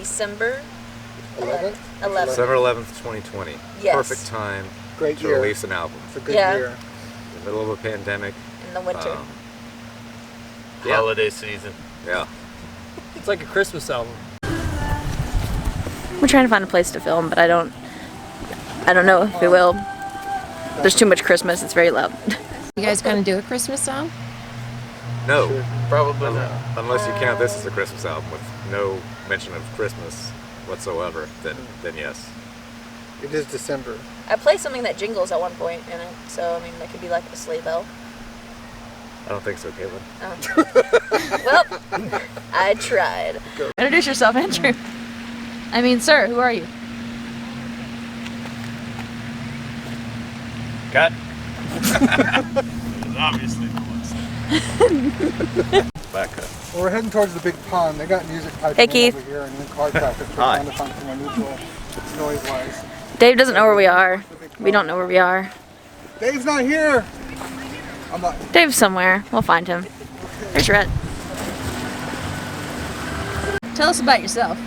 December 11th? 11th. December 11th, 2020. Yes. Perfect time Great to year. release an album. It's a good Yeah. year. In the middle of a pandemic. In the winter. Yeah. Holiday season. Yeah. It's like a Christmas album. We're trying to find a place to film, but I don't know if we will. There's too much Christmas. It's very loud. You guys gonna do a Christmas song? No. Sure. Probably not. Unless you count this as a Christmas album with no mention of Christmas whatsoever, then yes. It is December. I play something that jingles at one point in it, so I mean that could be like a sleigh bell. I don't think so, Caitlin. Well, I tried. Introduce yourself, Andrew. I mean, sir, who are you? Cut. Obviously the ones. Back up. Well, we're heading towards the big pond. They got music piping Hey, in Keith. over here and then car traffic. We're Hi. trying to find somewhere neutral noise-wise. Dave doesn't know where we are. We don't know where we are. Dave's not here! I'm not. Dave's somewhere. We'll find him. There's Rhett. Tell us about yourself.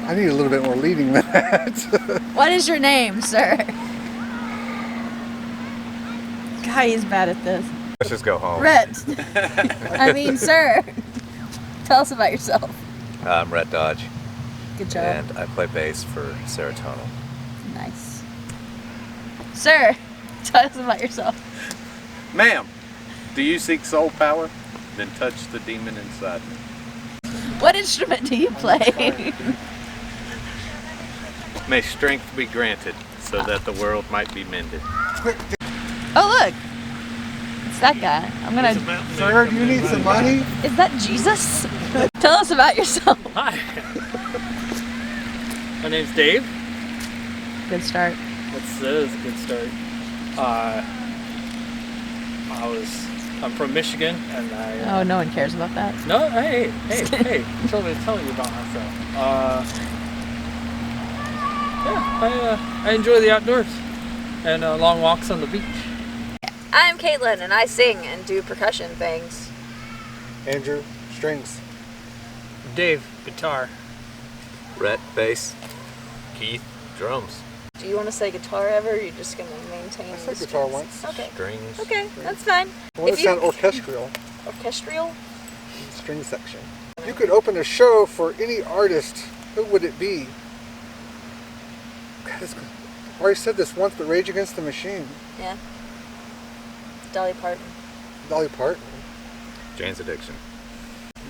I need a little bit more leading than that. What is your name, sir? God, he's bad at this. Let's just go home. Rhett. I mean, sir. Tell us about yourself. I'm Rhett Dodge, Good job. and I play bass for Serotonal. Nice. Sir, tell us about yourself. Ma'am, do you seek soul power? Then touch the demon inside me. What instrument do you play? May strength be granted, so that the world might be mended. Oh, look. It's that guy. I'm gonna. Sir, do you need some money? Is that Jesus? Tell us about yourself. Hi. My name's Dave. Good start. That is a good start. I'm from Michigan, and I. Oh, no one cares about that. No, hey. Tell you about myself. I enjoy the outdoors and long walks on the beach. I'm Caitlin, and I sing and do percussion things. Andrew, strings. Dave, guitar. Rhett, bass. Keith, drums. Do you want to say guitar ever, or are you just going to maintain I the said guitar strings? once. Okay. Strings. Okay, that's fine. I want If to you- sound orchestral. Orchestral? String section. You could open a show for any artist. Who would it be? God, I already said this once, but Rage Against the Machine. Yeah. Dolly Parton. Dolly Parton. Jane's Addiction.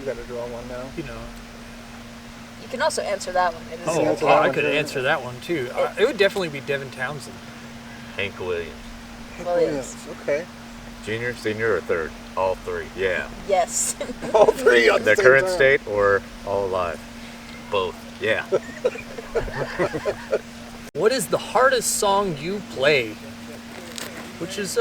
You got to draw one now. You know. You can also answer that one. It is Oh, Oh, that's I one. could answer that one too. It would definitely be Devin Townsend. Hank Williams. Well, yes. Okay. Junior, senior, or third? All three. Yeah. Yes. All three on the The same current time. state or all alive? Both. Yeah. What is the hardest song you play? Which is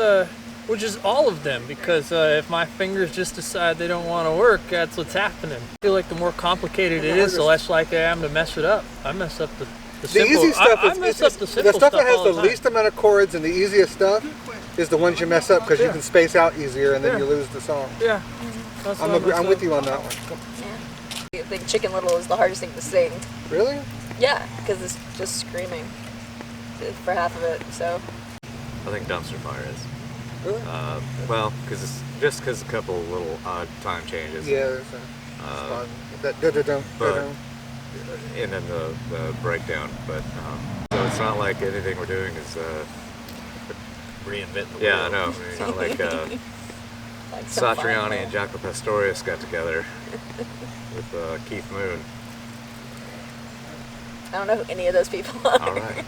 all of them, because if my fingers just decide they don't want to work, that's what's happening. I feel like the more complicated it is, the less likely I am to mess it up. I mess up the The simple. easy stuff I is mess it's- up the simple stuff that has all the time. least amount of chords and the easiest stuff is the ones you mess up because you can space out easier and then Yeah. you lose the song. Yeah. That's what I mess I'm with up. you on that one. I think Chicken Little is the hardest thing to sing. Really? Yeah, because it's just screaming for half of it, so. I think Dumpster Fire is. Really? Well, because a couple little odd time changes. Yeah, there's a spot. That da-da-dum, but- da-dum. And then the breakdown. But so it's not like anything we're doing is. Reinvent the Yeah, I world. know. It's not like Like some Satriani fun. and Jaco Pastorius got together with Keith Moon. I don't know who any of those people are. All right.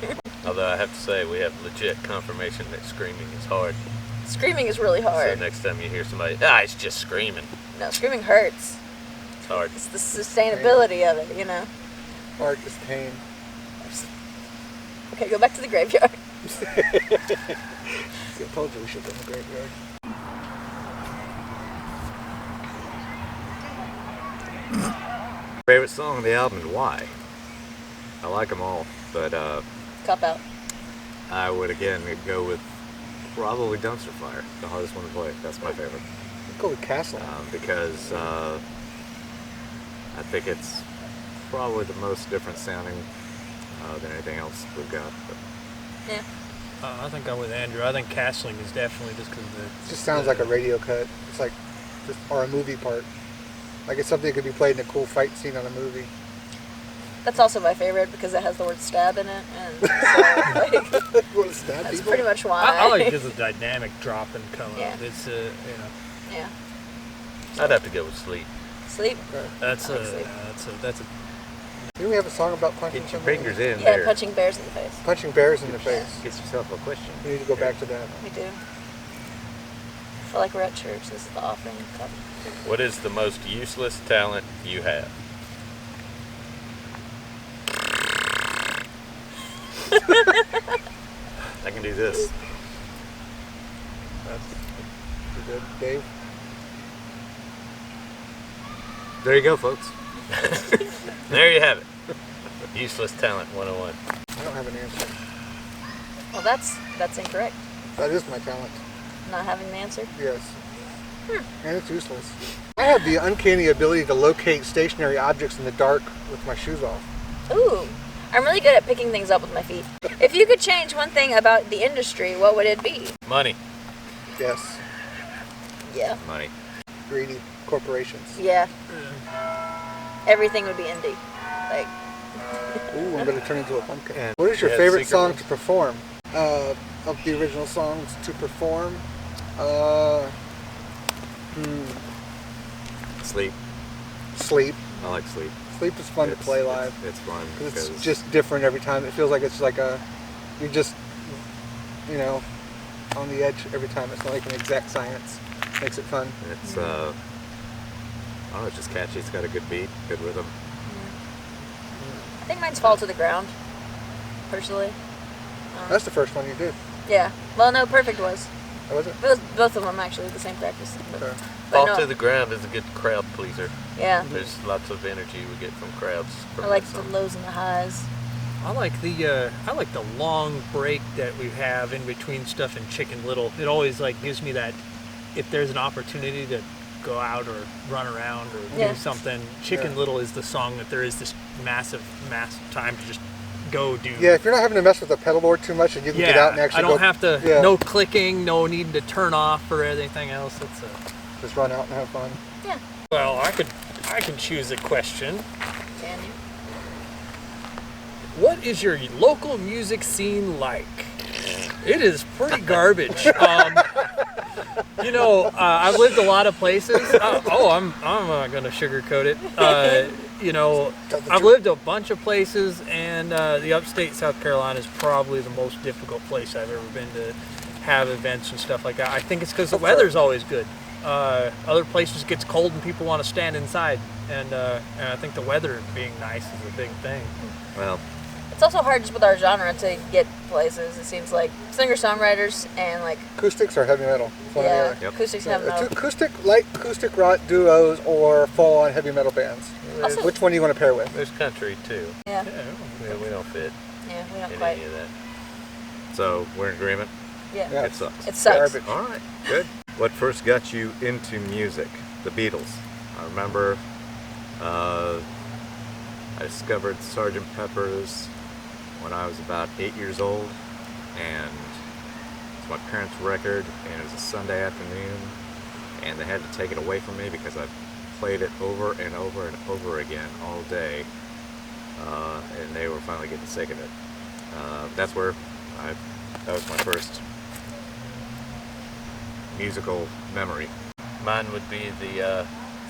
Although I have to say, we have legit confirmation that screaming is hard. Screaming is really So hard. next time you hear somebody, it's just screaming. No, screaming hurts. It's hard. It's the sustainability of it, you know. Art is pain. Okay, go back to the graveyard. See, I told you we should go in the graveyard. Favorite song on the album and why? I like them all, but Cop out. I would again go with probably Dumpster Fire, the hardest one to play. That's my favorite. Go with Castle. Because think it's probably the most different sounding than anything else we've got. But Yeah. I think I'm with Andrew. I think Castling is definitely just because of It just sounds like a radio cut. It's like, or a movie part. Like it's something that could be played in a cool fight scene on a movie. That's also my favorite because it has the word stab in it, and so, like, What is that? that's people? pretty much why. I like just the dynamic drop and coming. Yeah. It's Yeah. I'd have to go with Sleep. Sleep. that's I like sleep. that's a Didn't we have a song about punching get your somebody? fingers in Yeah, there. punching bears in the face. Punching bears in the face. Get yourself a question. We need to go back to that. We do. I feel like we're at church. This is the offering cup. What is the most useless talent you have? I can do this. That's good. Dave? There you go, folks. There you have it. Useless talent 101. I don't have an answer. Well, that's incorrect. That is my talent. Not having the answer. Yes. And it's useless. I have the uncanny ability to locate stationary objects in the dark with my shoes off. Ooh. I'm really good at picking things up with my feet. If you could change one thing about the industry, what would it be? Money. Yes. Yeah. Money. Greedy corporations. Yeah. Everything would be indie. Like, Ooh, I'm going to turn into a pumpkin. And What is your yeah, favorite secret song ones. to perform? Of the original songs to perform? Sleep. Sleep. I like sleep. Sleep is fun to play live. It's fun. 'Cause because it's just different every time. It feels like it's like you're just, on the edge every time. It's not like an exact science. Makes it fun. It's I don't know, it's just catchy. It's got a good beat, good rhythm. I think mine's Fall to the Ground, personally. That's the first one you did. Yeah. Well, no, Perfect was. That was it? Both of them actually the same practice. But, Okay. but Fall no, to the Ground is a good crowd pleaser. yeah. There's lots of energy we get from crowds. From I like that the song. lows and the highs. I like the long break that we have in between stuff in Chicken Little. It always like gives me that if there's an opportunity to go out or run around or Yeah. do something. Chicken Yeah. Little is the song that there is this massive time to just go do. Yeah, if you're not having to mess with the pedal board too much and you can Yeah, get out and actually I don't go, have to. Yeah. No clicking, no need to turn off or anything else. It's just run out and have fun. Yeah. well, I can choose a question. Can you? What is your local music scene like? It is pretty garbage. I've lived a lot of places. I'm gonna sugarcoat it. I've lived a bunch of places, and the upstate South Carolina is probably the most difficult place I've ever been to have events and stuff like that. I think it's because the weather's always good. Other places it gets cold and people want to stand inside, and I think the weather being nice is a big thing. Well, It's also hard just with our genre to get places. It seems like singer-songwriters and like Acoustics or heavy metal? It's one or the yeah, other. Yep. acoustics have no. Acoustic, light acoustic rock duos or full-on heavy metal bands. Also- Which one do you want to pair with? There's country too. Yeah, We don't fit yeah, we don't in quite. any of that. so we're in agreement. Yeah, Yeah. It sucks. it sucks. Garbage. All right, good. What first got you into music? The Beatles. I remember I discovered Sgt. Pepper's when I was about 8 years old, and it's my parents' record, and it was a Sunday afternoon, and they had to take it away from me because I played it over and over and over again all day, and they were finally getting sick of it. That was my first musical memory. Mine would be the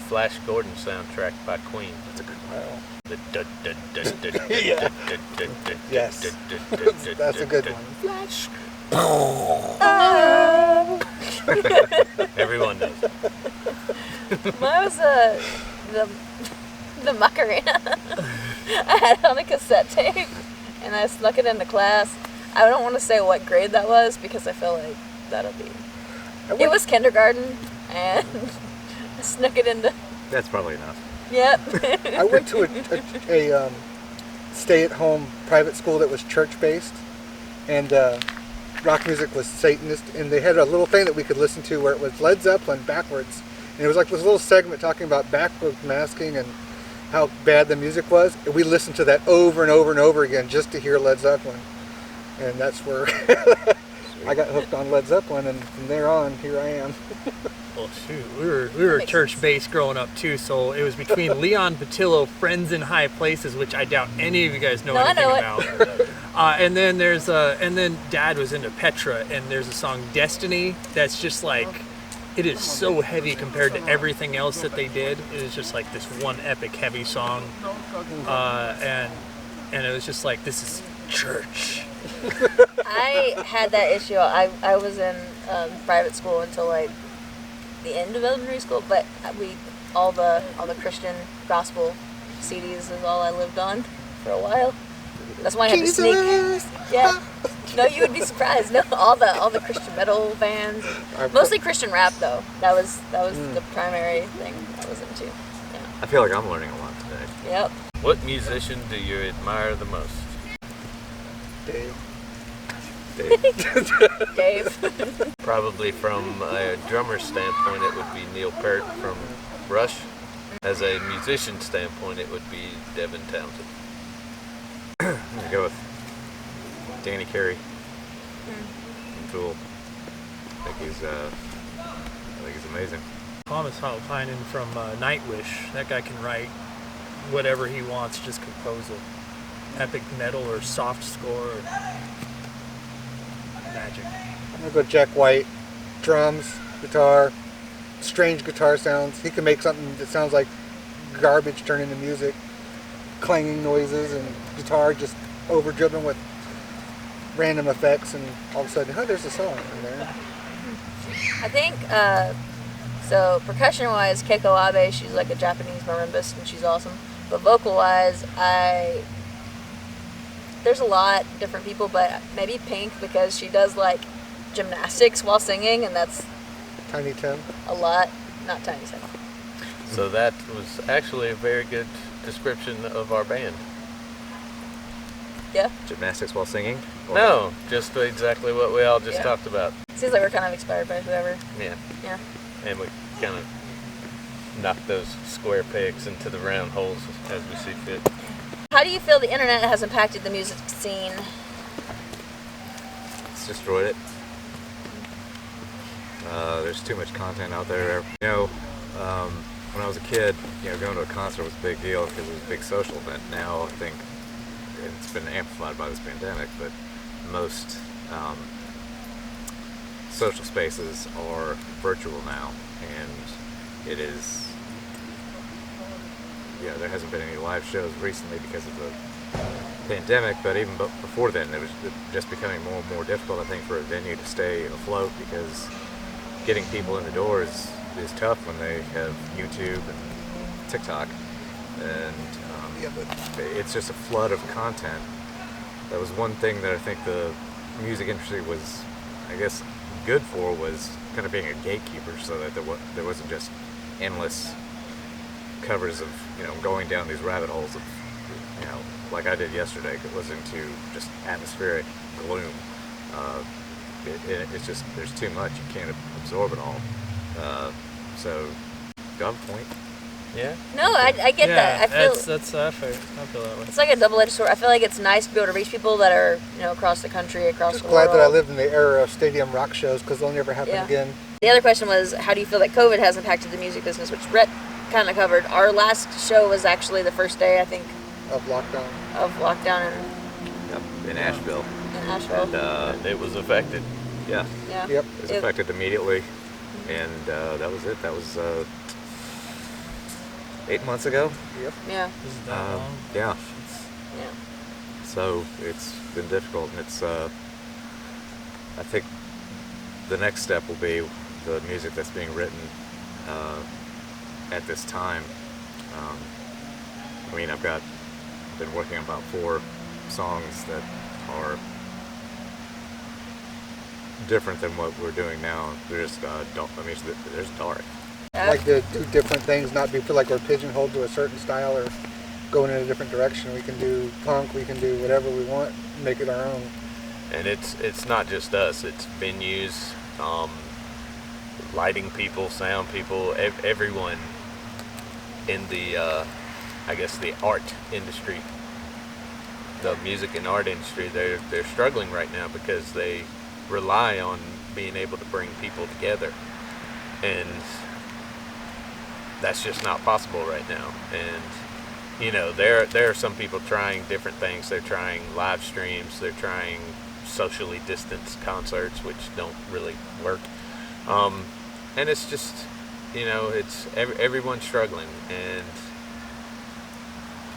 Flash Gordon soundtrack by Queen. That's a good one. Wow. Yes. That's a good one. Everyone knows. Mine was the Macarena. I had it on a cassette tape, and I snuck it into class. I don't want to say what grade that was because I feel like that'll be. It was kindergarten, and I snuck it into. That's probably enough. Yep. I went to a stay-at-home private school that was church-based, and rock music was Satanist, and they had a little thing that we could listen to where it was Led Zeppelin backwards, and it was like this little segment talking about backwards masking and how bad the music was. And we listened to that over and over and over again just to hear Led Zeppelin. And that's where I got hooked on Led Zeppelin, and from there on, here I am. Well, shoot, we were church-based growing up too, so it was between Leon Patillo, Friends in High Places, which I doubt any of you guys know anything about. And then Dad was into Petra, and there's a song Destiny that's just like, it is so heavy compared to everything else that they did. It is just like this one epic heavy song, and it was just like, this is church. I had that issue. I was in private school until like the end of elementary school, but all the Christian gospel CDs is all I lived on for a while. That's why I had to sneak. Yeah. No, you would be surprised. No, all the Christian metal bands, mostly Christian rap though. That was the primary thing I was into. Yeah. I feel like I'm learning a lot today. Yep. What musician do you admire the most? Dave. Dave. Probably from a drummer standpoint, it would be Neil Peart from Rush. As a musician standpoint, it would be Devin Townsend. I'm gonna go with Danny Carey from Tool. I think he's amazing. Thomas Holopainen from Nightwish. That guy can write whatever he wants, just compose it. Epic metal or soft score or magic. I'm gonna go Jack White. Drums, guitar, strange guitar sounds. He can make something that sounds like garbage turn into music. Clanging noises and guitar just overdriven with random effects, and all of a sudden, there's a song in there. I think, so percussion-wise, Keiko Abe, she's like a Japanese marimbist, and she's awesome. But vocal-wise, there's a lot of different people, but maybe Pink, because she does like gymnastics while singing, and that's Tiny Tim. a lot. Not Tiny Tim. So that was actually a very good description of our band. Yeah. Gymnastics while singing? Or No, just exactly what we all just talked about. Seems like we're kind of inspired by whoever. Yeah. Yeah. And we kind of knock those square pegs into the round holes as we see fit. How do you feel the internet has impacted the music scene? It's destroyed it. There's too much content out there. When I was a kid, going to a concert was a big deal because it was a big social event. Now I think it's been amplified by this pandemic, but most social spaces are virtual now, and it is. There hasn't been any live shows recently because of the pandemic, but even before then, it was just becoming more and more difficult, I think, for a venue to stay afloat, because getting people in the door is tough when they have YouTube and TikTok, and it's just a flood of content. That was one thing that I think the music industry was, I guess, good for, was kind of being a gatekeeper, so that there wasn't just endless covers of going down these rabbit holes of like I did yesterday. It was into just atmospheric gloom. It's just, there's too much, you can't absorb it all. So do I have a point? Yeah. No, I get that. I feel I feel that way. it's like a double-edged sword. I feel like it's nice to be able to reach people that are across the country, across Just the glad world. that I lived in the era of stadium rock shows, because they'll never happen Yeah. again. The other question was, how do you feel that COVID has impacted the music business, which Brett kind of covered. Our last show was actually the first day, I think, Of lockdown. In Asheville. in Asheville. And It was affected. yeah, Yeah. Yep. it was affected immediately, and that was it. That was 8 months ago. Yep. Yeah. Is it that long? Yeah. Yeah. So it's been difficult, and it's I think the next step will be the music that's being written at this time. I've been working on about 4 songs that are different than what we're doing now. They're just there's dark. I like to do different things, not feel like we're pigeonholed to a certain style or going in a different direction. We can do punk, we can do whatever we want, make it our own. And it's not just us, it's venues, lighting people, sound people, everyone in the I guess, the art industry, the music and art industry. They're struggling right now because they rely on being able to bring people together, and that's just not possible right now. And you know, there are some people trying different things. They're trying live streams. They're trying socially distanced concerts, which don't really work. And it's just, you know, it's everyone's struggling. And,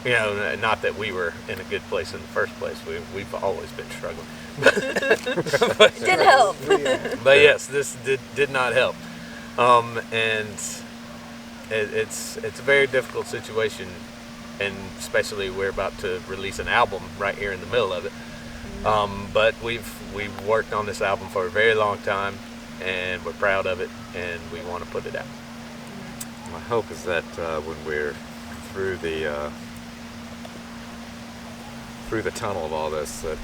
you know, not that we were in a good place in the first place. We've always been struggling. It didn't help. But yes, this did not help. And it's a very difficult situation. And especially we're about to release an album right here in the middle of it. But we've worked on this album for a very long time, and we're proud of it, and we want to put it out. My hope is that when we're through the tunnel of all this, that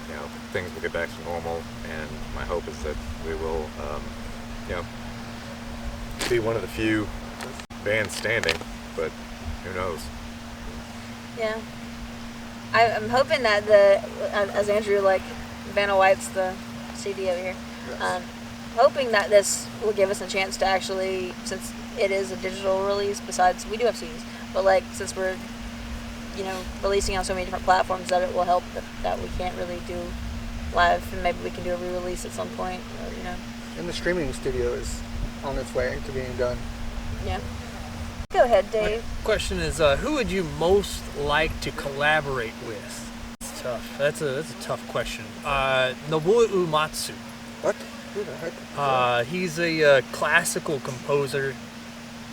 you know, things will get back to normal. And my hope is that we will, you know, be one of the few bands standing. But who knows? Yeah. I'm hoping that as Andrew Vanna White's the CD over here, Yes. hoping that this will give us a chance to actually, since it is a digital release, besides we do have CDs, but since we're, you know, releasing on so many different platforms, that it will help that we can't really do live, and maybe we can do a re-release at some point, or, you know. And the streaming studio is on its way to being done. Yeah. Go ahead, Dave. Question is, who would you most like to collaborate with? It's tough. That's a tough question. Nobuo Uematsu. What? Who the heck? He's a classical composer,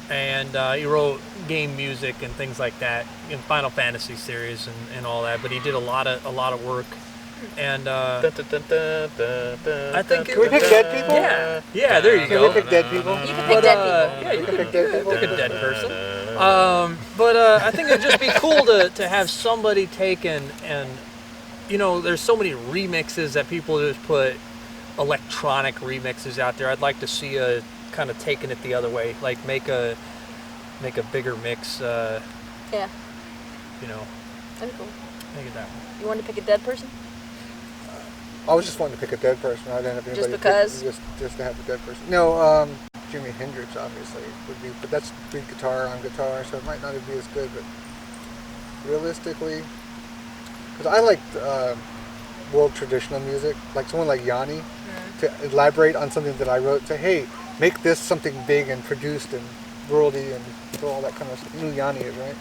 and he wrote game music and things like that in Final Fantasy series and all that. But he did a lot of work, and I think Can we pick dead people? yeah, there you Can go. we pick dead people? You can pick dead people. Yeah, you We can can pick dead people? pick a dead person. But I think it'd just be cool to have somebody take and you know, there's so many remixes that people just put electronic remixes out there. I'd like to see a kind of taking it the other way, like make a bigger mix. Yeah. You know, That'd be cool. make it that way. You want to pick a dead person? I was just wanting to pick a dead person. I didn't have anybody. because? Just to have a dead person. No, Jimi Hendrix obviously would be, but that's lead guitar on guitar, so it might not be as good. But realistically, because I like world traditional music, like someone like Yanni, to elaborate on something that I wrote. Say, hey, make this something big and produced and worldy and do all that kind of stuff. You know who Yanni is, right?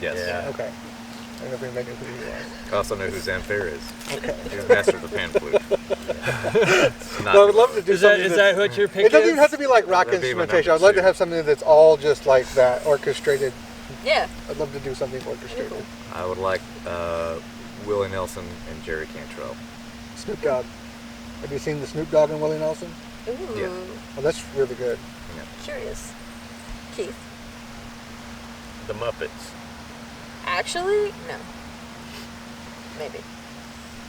Yes. Yeah. Okay. I don't know if anybody knew who he was. I also know who Zamfir is. Okay. He's master of the pan flute. It's not- Well, I would love to do Is something. that what your pick It doesn't is? even have to be like rock That'd be my instrumentation. number I'd love to two. have something that's all just like that, orchestrated. Yeah. I'd love to do something orchestrated. I would like Willie Nelson and Jerry Cantrell. Snoop Dogg. Have you seen the Snoop Dogg and Willie Nelson? Ooh. Yeah. Well, that's really good. Curious. Keith. The Muppets. Actually, no. Maybe.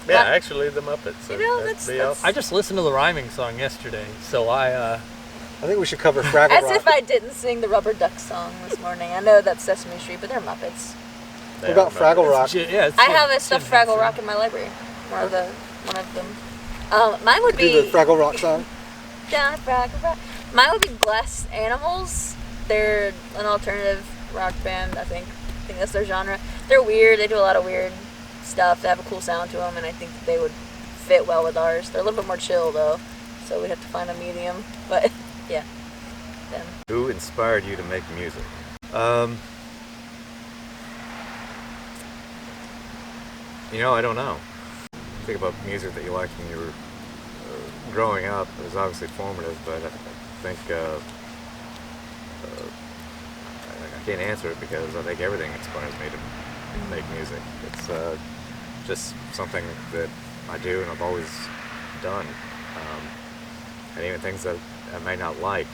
Yeah, Not- actually, the Muppets. You know, That'd that's- be that's- awesome. I just listened to the rhyming song yesterday, so I I think we should cover Fraggle As Rock. if I didn't sing the Rubber Duck song this morning. I know that's Sesame Street, but they're Muppets. What about Fraggle Rock? it's I have a Jim stuffed Henson. Fraggle Rock in my library. One of them. Mine would Do the be Fraggle Rock song? Down Fraggle Rock. Mine would be Glass Animals. They're an alternative rock band. I think that's their genre. They're weird. They do a lot of weird stuff. They have a cool sound to them, and I think that they would fit well with ours. They're a little bit more chill though, so we'd have to find a medium. But yeah, them. Who inspired you to make music? You know, I don't know. Think about music that you liked when you were growing up. It was obviously formative, but I think I can't answer it because I think everything inspires me to make music. It's just something that I do and I've always done. And even things that I may not like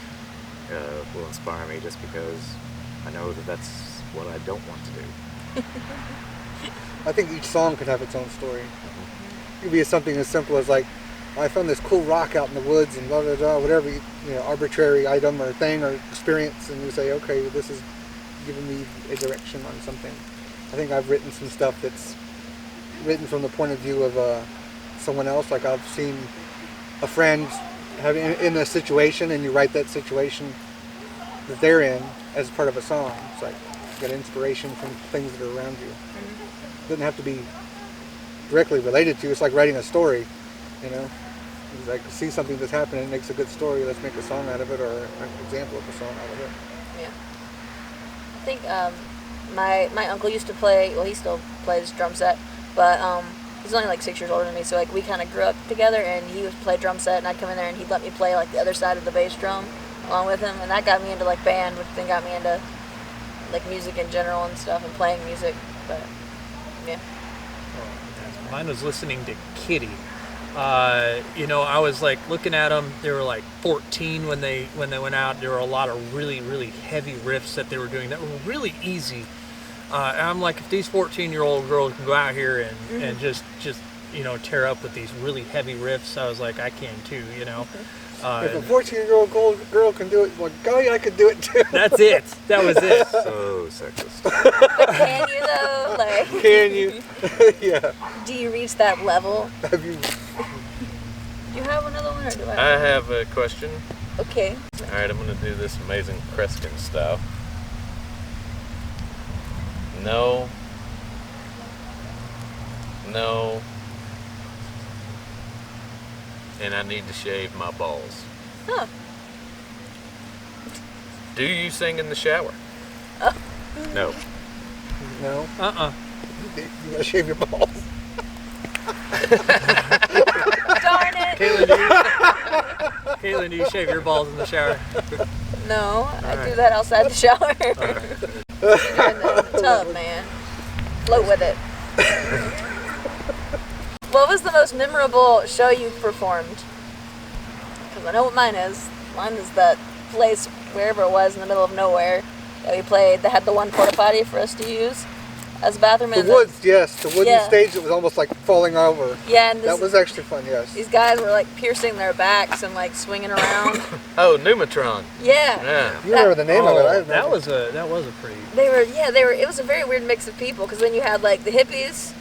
will inspire me just because I know that that's what I don't want to do. I think each song could have its own story. It could be something as simple as like, I found this cool rock out in the woods and blah blah blah, whatever arbitrary item or thing or experience, and you say, okay, this is giving me a direction on something. I think I've written some stuff that's written from the point of view of someone else. Like I've seen a friend in a situation, and you write that situation that they're in as part of a song. It's like you get inspiration from things that are around you. It doesn't have to be directly related to you. It's like writing a story, you know. It's like see something that's happening, it makes a good story. Let's make a song out of it, or an example of a song out of it. Yeah. I think my uncle used to play. Well, he still plays drum set, but he's only like 6 years older than me. So like we kind of grew up together, and he would play drum set, and I'd come in there, and he'd let me play like the other side of the bass drum along with him, and that got me into like band, which then got me into like music in general and stuff, and playing music. But yeah. Mine was listening to Kitty. You know, I was like looking at them. They were like 14 when they went out. There were a lot of really, really heavy riffs that they were doing that were really easy. And I'm like, if these 14-year-old girls can go out here and just you know, tear up with these really heavy riffs, I was like, I can too, you know. If a 14-year-old girl can do it, well, golly, I could do it too. That's it. That was it. So sexist. But can you though? Like, Can you? Yeah. do you reach that level? Have you? Do you have another one, or do I? I have a question. Okay. All right, I'm gonna do this amazing Kreskin style. No. No. And I need to shave my balls. Huh. Do you sing in the shower? No. No. You gotta shave your balls. Darn it. Caitlin, do you shave your balls in the shower? No, I do that outside the shower. In the tub, man. Float with it. What was the most memorable show you performed? Because I know what mine is. Mine is that place, wherever it was, in the middle of nowhere, that we played, that had the one porta potty for us to use as a bathroom. The woods, yes. The wooden Yeah. stage that was almost like falling over. Yeah, and That was actually fun, yes. these guys were like piercing their backs and like swinging around. Oh, Pneumatron. Yeah. Yeah. You remember the name of it, I remember. that was a pretty. They were, it was a very weird mix of people, because then you had like the hippies,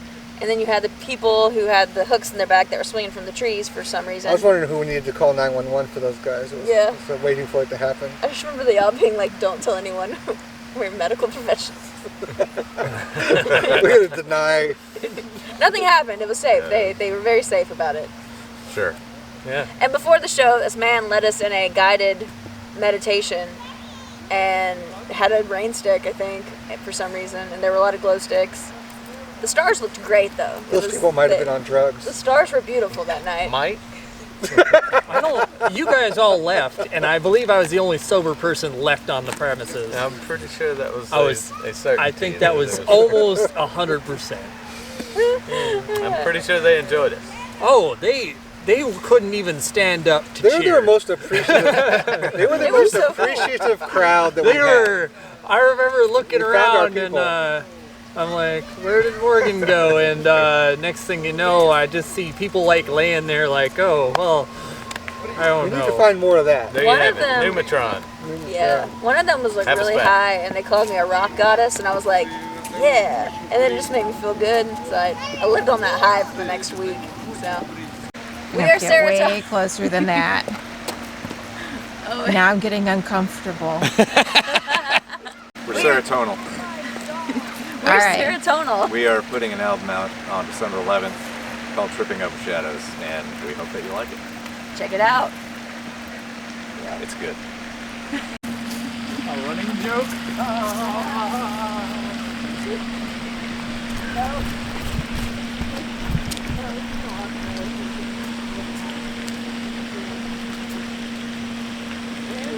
and then you had the people who had the hooks in their back that were swinging from the trees for some reason. I was wondering who we needed to call 911 for those guys. It was, Yeah. I was waiting for it to happen. I just remember they all being like, don't tell anyone we're medical professionals. We had to deny. Nothing happened. It was safe. They were very safe about it. Sure. Yeah. And before the show, this man led us in a guided meditation and had a rain stick, I think, for some reason. And there were a lot of glow sticks. The stars looked great, though. Those people might have been on The drugs. stars were beautiful that night. Might? I don't. You guys all left, and I believe I was the only sober person left on the premises. I'm pretty sure that was I was- a certainty. I think that was almost 100%. I'm pretty sure they enjoyed it. Oh, they couldn't even stand up to They were cheer. the most appreciative. They were the They were most so appreciative crowd that we They had. were. I remember looking We found our around and people. I'm like, where did Morgan go? And next thing you know, I just see people like laying there, like, oh well, I don't We know. need to find more of that. There One you of have it. them- Pneumatron. Yeah. One of them was like Have us really back. high, and they called me a rock goddess, and I was like, yeah. And then it just made me feel good. So I lived on that high for the next week. So we Now are get way serotonin. closer than that. Now I'm getting uncomfortable. We're serotonal. We're All right. serotonal. We are putting an album out on December 11th called Tripping Over Shadows, and we hope that you like it. Check it out. It's good. A running joke.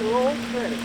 Roll credits.